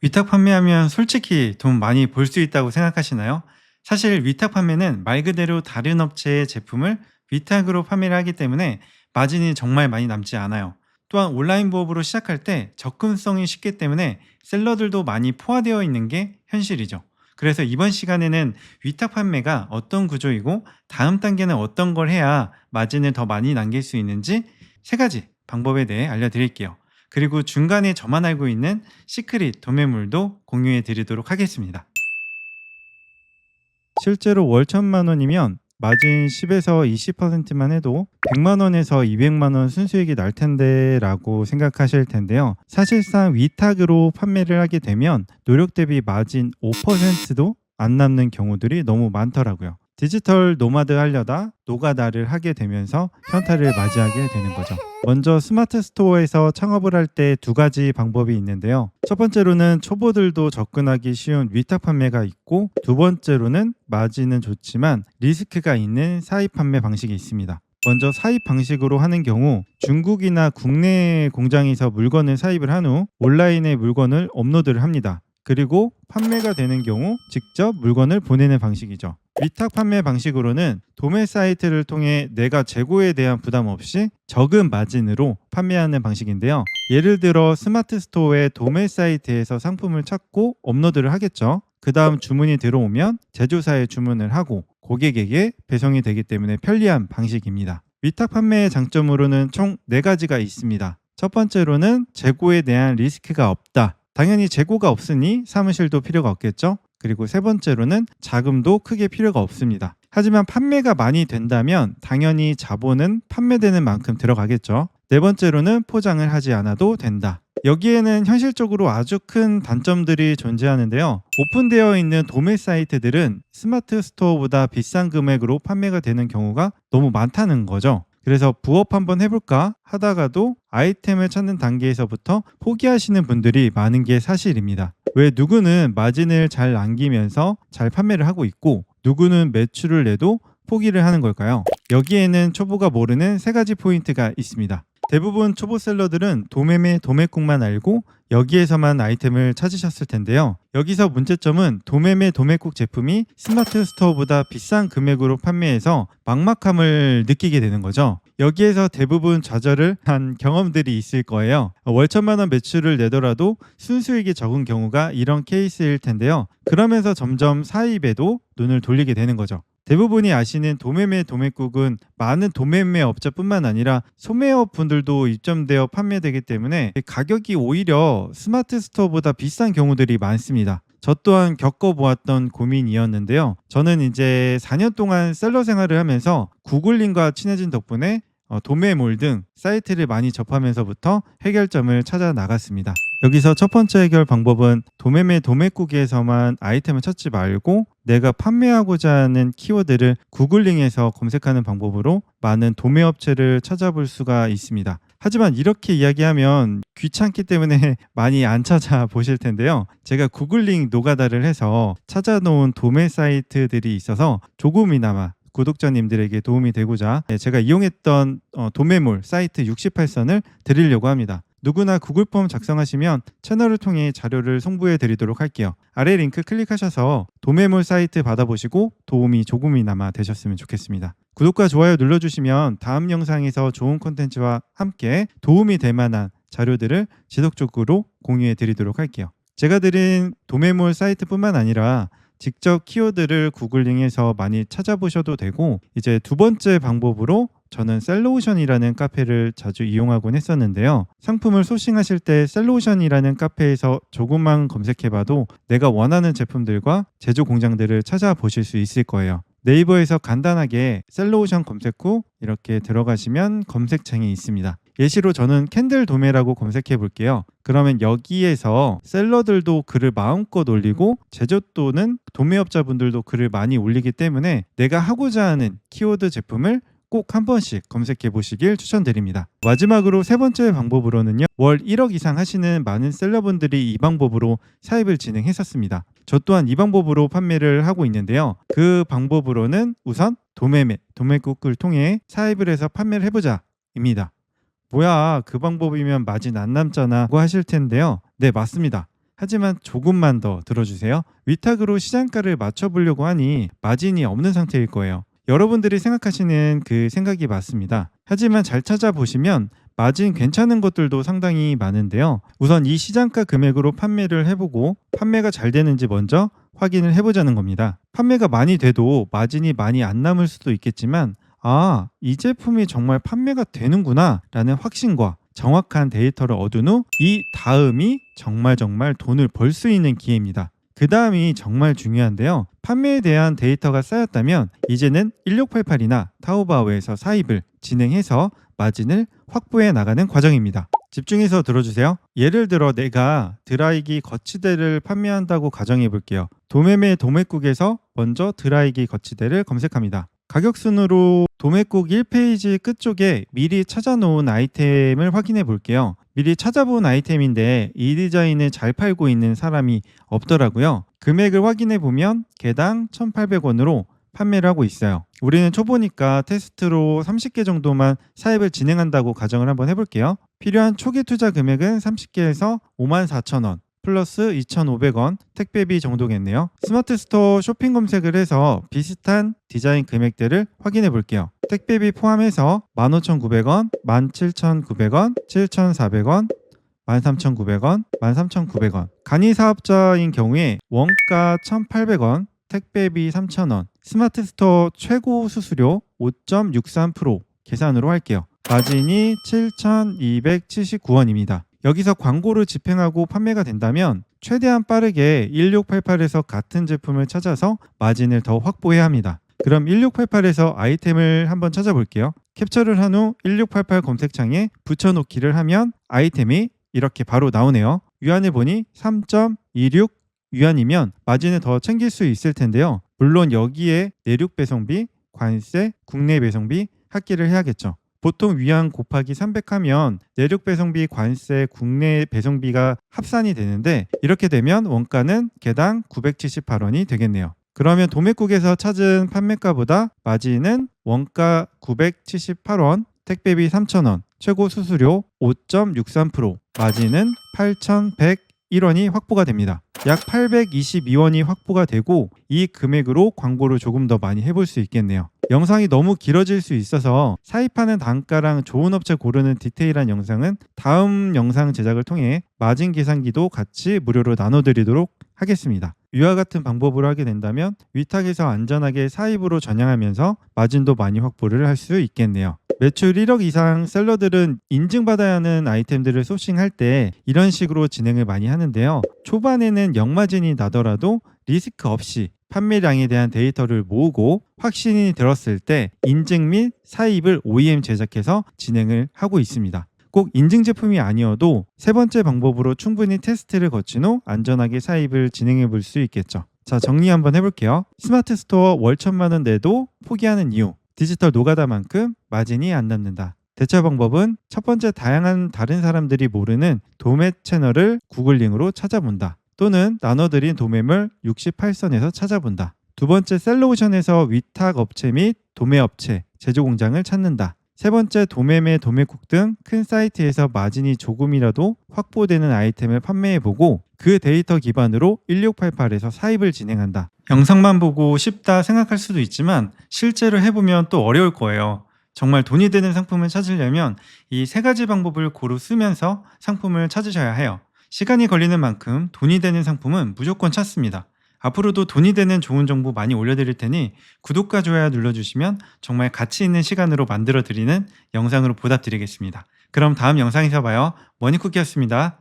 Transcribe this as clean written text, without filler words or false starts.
위탁 판매하면 솔직히 돈 많이 벌 수 있다고 생각하시나요? 사실 위탁 판매는 말 그대로 다른 업체의 제품을 위탁으로 판매를 하기 때문에 마진이 정말 많이 남지 않아요. 또한 온라인 부업으로 시작할 때 접근성이 쉽기 때문에 셀러들도 많이 포화되어 있는 게 현실이죠. 그래서 이번 시간에는 위탁 판매가 어떤 구조이고 다음 단계는 어떤 걸 해야 마진을 더 많이 남길 수 있는지 세 가지 방법에 대해 알려드릴게요. 그리고 중간에 저만 알고 있는 시크릿 도매물도 공유해 드리도록 하겠습니다. 실제로 월 1,000만 원이면 마진 10에서 20%만 해도 100만 원에서 200만 원 순수익이 날 텐데 라고 생각하실 텐데요. 사실상 위탁으로 판매를 하게 되면 노력 대비 마진 5%도 안 남는 경우들이 너무 많더라고요. 디지털 노마드 하려다 노가다를 하게 되면서 현타를 맞이하게 되는 거죠. 먼저 스마트 스토어에서 창업을 할 때 두 가지 방법이 있는데요. 첫 번째로는 초보들도 접근하기 쉬운 위탁 판매가 있고, 두 번째로는 마진은 좋지만 리스크가 있는 사입 판매 방식이 있습니다. 먼저 사입 방식으로 하는 경우 중국이나 국내 공장에서 물건을 사입을 한 후 온라인에 물건을 업로드를 합니다. 그리고 판매가 되는 경우 직접 물건을 보내는 방식이죠. 위탁 판매 방식으로는 도매 사이트를 통해 내가 재고에 대한 부담 없이 적은 마진으로 판매하는 방식인데요. 예를 들어 스마트 스토어의 도매 사이트에서 상품을 찾고 업로드를 하겠죠. 그 다음 주문이 들어오면 제조사에 주문을 하고 고객에게 배송이 되기 때문에 편리한 방식입니다. 위탁 판매의 장점으로는 총 4가지가 있습니다. 첫 번째로는 재고에 대한 리스크가 없다. 당연히 재고가 없으니 사무실도 필요가 없겠죠. 그리고 세 번째로는 자금도 크게 필요가 없습니다. 하지만 판매가 많이 된다면 당연히 자본은 판매되는 만큼 들어가겠죠. 네 번째로는 포장을 하지 않아도 된다. 여기에는 현실적으로 아주 큰 단점들이 존재하는데요. 오픈되어 있는 도매 사이트들은 스마트 스토어보다 비싼 금액으로 판매가 되는 경우가 너무 많다는 거죠. 그래서 부업 한번 해볼까 하다가도 아이템을 찾는 단계에서부터 포기하시는 분들이 많은 게 사실입니다. 왜 누구는 마진을 잘 남기면서 잘 판매를 하고 있고 누구는 매출을 내도 포기를 하는 걸까요? 여기에는 초보가 모르는 3가지 포인트가 있습니다. 대부분 초보 셀러들은 도매매 도매국만 알고 여기에서만 아이템을 찾으셨을 텐데요. 여기서 문제점은 도매매 도매국 제품이 스마트 스토어보다 비싼 금액으로 판매해서 막막함을 느끼게 되는 거죠. 여기에서 대부분 좌절을 한 경험들이 있을 거예요. 월 1,000만 원 매출을 내더라도 순수익이 적은 경우가 이런 케이스일 텐데요. 그러면서 점점 사입에도 눈을 돌리게 되는 거죠. 대부분이 아시는 도매매 도매국은 많은 도매매 업자뿐만 아니라 소매업 분들도 입점되어 판매되기 때문에 가격이 오히려 스마트 스토어보다 비싼 경우들이 많습니다. 저 또한 겪어보았던 고민이었는데요. 저는 이제 4년 동안 셀러 생활을 하면서 구글링과 친해진 덕분에 도매몰 등 사이트를 많이 접하면서부터 해결점을 찾아 나갔습니다. 여기서 첫 번째 해결 방법은 도매매 도매국에서만 아이템을 찾지 말고 내가 판매하고자 하는 키워드를 구글링에서 검색하는 방법으로 많은 도매업체를 찾아볼 수가 있습니다. 하지만 이렇게 이야기하면 귀찮기 때문에 많이 안 찾아보실 텐데요. 제가 구글링 노가다를 해서 찾아놓은 도매 사이트들이 있어서 조금이나마 구독자님들에게 도움이 되고자 제가 이용했던 도매몰 사이트 68선을 드리려고 합니다. 누구나 구글 폼 작성하시면 채널을 통해 자료를 송부해 드리도록 할게요. 아래 링크 클릭하셔서 도매몰 사이트 받아보시고 도움이 조금이나마 되셨으면 좋겠습니다. 구독과 좋아요 눌러주시면 다음 영상에서 좋은 콘텐츠와 함께 도움이 될 만한 자료들을 지속적으로 공유해 드리도록 할게요. 제가 드린 도매몰 사이트뿐만 아니라 직접 키워드를 구글링해서 많이 찾아보셔도 되고, 이제 두 번째 방법으로 저는 셀로오션이라는 카페를 자주 이용하곤 했었는데요. 상품을 소싱하실 때 셀로오션이라는 카페에서 조금만 검색해봐도 내가 원하는 제품들과 제조 공장들을 찾아보실 수 있을 거예요. 네이버에서 간단하게 셀로오션 검색 후 이렇게 들어가시면 검색창이 있습니다. 예시로 저는 캔들 도매라고 검색해 볼게요. 그러면 여기에서 셀러들도 글을 마음껏 올리고 제조 또는 도매업자분들도 글을 많이 올리기 때문에 내가 하고자 하는 키워드 제품을 꼭 한 번씩 검색해 보시길 추천드립니다. 마지막으로 세 번째 방법으로는요. 월 1억 이상 하시는 많은 셀러분들이 이 방법으로 사입을 진행했었습니다. 저 또한 이 방법으로 판매를 하고 있는데요. 그 방법으로는 우선 도매매, 도매국을 통해 사입을 해서 판매를 해보자 입니다. 뭐야, 그 방법이면 마진 안 남잖아 고 하실 텐데요. 네, 맞습니다. 하지만 조금만 더 들어주세요. 위탁으로 시장가를 맞춰보려고 하니 마진이 없는 상태일 거예요. 여러분들이 생각하시는 그 생각이 맞습니다. 하지만 잘 찾아보시면 마진 괜찮은 것들도 상당히 많은데요. 우선 이 시장가 금액으로 판매를 해보고 판매가 잘 되는지 먼저 확인을 해보자는 겁니다. 판매가 많이 돼도 마진이 많이 안 남을 수도 있겠지만 이 제품이 정말 판매가 되는구나 라는 확신과 정확한 데이터를 얻은 후 이 다음이 정말 돈을 벌 수 있는 기회입니다. 그 다음이 정말 중요한데요. 판매에 대한 데이터가 쌓였다면 이제는 1688이나 타오바오에서 사입을 진행해서 마진을 확보해 나가는 과정입니다. 집중해서 들어주세요. 예를 들어 내가 드라이기 거치대를 판매한다고 가정해 볼게요. 도매매 도매국에서 먼저 드라이기 거치대를 검색합니다. 가격 순으로 도매국 1페이지 끝쪽에 미리 찾아놓은 아이템을 확인해 볼게요. 미리 찾아본 아이템인데 이 디자인을 잘 팔고 있는 사람이 없더라고요. 금액을 확인해 보면 개당 1,800원으로 판매를 하고 있어요. 우리는 초보니까 테스트로 30개 정도만 사입을 진행한다고 가정을 한번 해볼게요. 필요한 초기 투자 금액은 30개에서 54,000원 플러스 2,500원 택배비 정도겠네요. 스마트 스토어 쇼핑 검색을 해서 비슷한 디자인 금액대를 확인해 볼게요. 택배비 포함해서 15,900원, 17,900원, 7,400원, 13,900원, 13,900원. 간이 사업자인 경우에 원가 1,800원, 택배비 3,000원, 스마트 스토어 최고 수수료 5.63% 계산으로 할게요. 마진이 7,279원입니다. 여기서 광고를 집행하고 판매가 된다면 최대한 빠르게 1688에서 같은 제품을 찾아서 마진을 더 확보해야 합니다. 그럼 1688에서 아이템을 한번 찾아볼게요. 캡처를 한 후 1688 검색창에 붙여놓기를 하면 아이템이 이렇게 바로 나오네요. 유한을 보니 3.26 유한이면 마진을 더 챙길 수 있을 텐데요. 물론 여기에 내륙 배송비, 관세, 국내 배송비 합계를 해야겠죠. 보통 위안 곱하기 300 하면 내륙 배송비, 관세, 국내 배송비가 합산이 되는데 이렇게 되면 원가는 개당 978원이 되겠네요. 그러면 도매국에서 찾은 판매가보다 마진은 원가 978원, 택배비 3,000원, 최고 수수료 5.63%, 마진은 8,101원이 확보가 됩니다. 약 822원이 확보가 되고 이 금액으로 광고를 조금 더 많이 해볼 수 있겠네요. 영상이 너무 길어질 수 있어서 사입하는 단가랑 좋은 업체 고르는 디테일한 영상은 다음 영상 제작을 통해 마진 계산기도 같이 무료로 나눠드리도록 하겠습니다. 위와 같은 방법으로 하게 된다면 위탁에서 안전하게 사입으로 전향하면서 마진도 많이 확보를 할 수 있겠네요. 매출 1억 이상 셀러들은 인증받아야 하는 아이템들을 소싱할 때 이런 식으로 진행을 많이 하는데요. 초반에는 역마진이 나더라도 리스크 없이 판매량에 대한 데이터를 모으고 확신이 들었을 때 인증 및 사입을 OEM 제작해서 진행을 하고 있습니다. 꼭 인증 제품이 아니어도 세 번째 방법으로 충분히 테스트를 거친 후 안전하게 사입을 진행해 볼 수 있겠죠. 자, 정리 한번 해볼게요. 스마트 스토어 월 1,000만 원 내도 포기하는 이유, 디지털 노가다만큼 마진이 안 남는다. 대처 방법은 첫 번째, 다양한 다른 사람들이 모르는 도매 채널을 구글링으로 찾아본다. 또는 나눠드린 도매물 68선에서 찾아본다. 두 번째, 셀러오션에서 위탁 업체 및 도매 업체, 제조 공장을 찾는다. 세 번째, 도매매, 도매국 등 큰 사이트에서 마진이 조금이라도 확보되는 아이템을 판매해보고 그 데이터 기반으로 1688에서 사입을 진행한다. 영상만 보고 쉽다 생각할 수도 있지만 실제로 해보면 또 어려울 거예요. 정말 돈이 되는 상품을 찾으려면 이 세 가지 방법을 고루 쓰면서 상품을 찾으셔야 해요. 시간이 걸리는 만큼 돈이 되는 상품은 무조건 찾습니다. 앞으로도 돈이 되는 좋은 정보 많이 올려드릴 테니 구독과 좋아요 눌러주시면 정말 가치 있는 시간으로 만들어드리는 영상으로 보답드리겠습니다. 그럼 다음 영상에서 봐요. 머니쿠키였습니다.